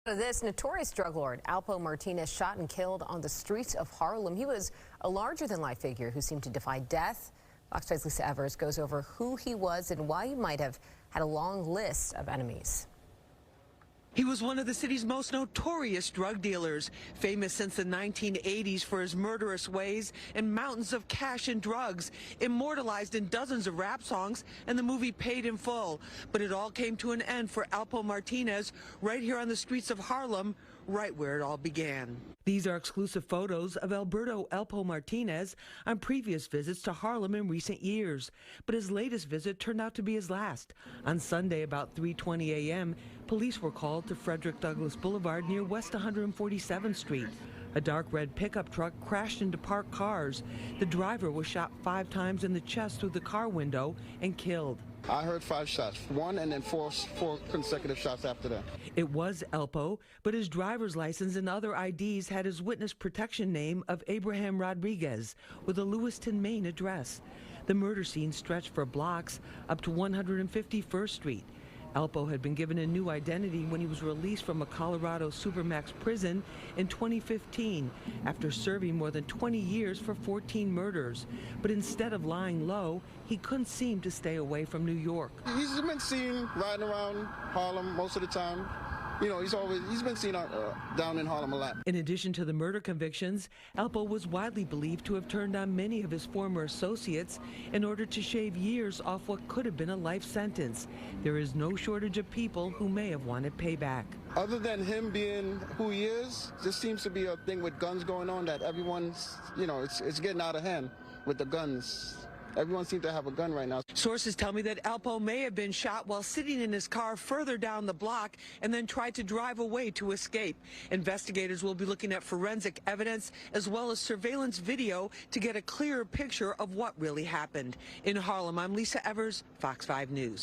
This notorious drug lord, Alpo Martinez, shot and killed on the streets of Harlem. He was a larger-than-life figure who seemed to defy death. Fox 5's Lisa Evers goes over who he was and why he might have had a long list of enemies. He was one of the city's most notorious drug dealers, famous since the 1980s for his murderous ways and mountains of cash and drugs, immortalized in dozens of rap songs and the movie Paid in Full. But it all came to an end for Alpo Martinez right here on the streets of Harlem, right where it all began. These are exclusive photos of Alberto Alpo Martinez on previous visits to Harlem in recent years. But his latest visit turned out to be his last. On Sunday, about 3:20 a.m., police were called to Frederick Douglass Boulevard near West 147th Street. A dark red pickup truck crashed into parked cars. The driver was shot 5 times in the chest through the car window and killed. I heard 5 shots, one and then four consecutive shots after that. It was Alpo, but his driver's license and other IDs had his witness protection name of Abraham Rodriguez with a Lewiston, Maine address. The murder scene stretched for blocks up to 151st Street. Alpo had been given a new identity when he was released from a Colorado Supermax prison in 2015 after serving more than 20 years for 14 murders. But instead of lying low, he couldn't seem to stay away from New York. He's been seen riding around Harlem most of the time. You know, he's been seen down in Harlem a lot. In addition to the murder convictions, Alpo was widely believed to have turned on many of his former associates in order to shave years off what could have been a life sentence. There is no shortage of people who may have wanted payback. Other than him being who he is, there seems to be a thing with guns going on that everyone's, you know, it's getting out of hand with the guns. Everyone seems to have a gun right now. Sources tell me that Alpo may have been shot while sitting in his car further down the block and then tried to drive away to escape. Investigators will be looking at forensic evidence as well as surveillance video to get a clearer picture of what really happened. In Harlem, I'm Lisa Evers, Fox 5 News.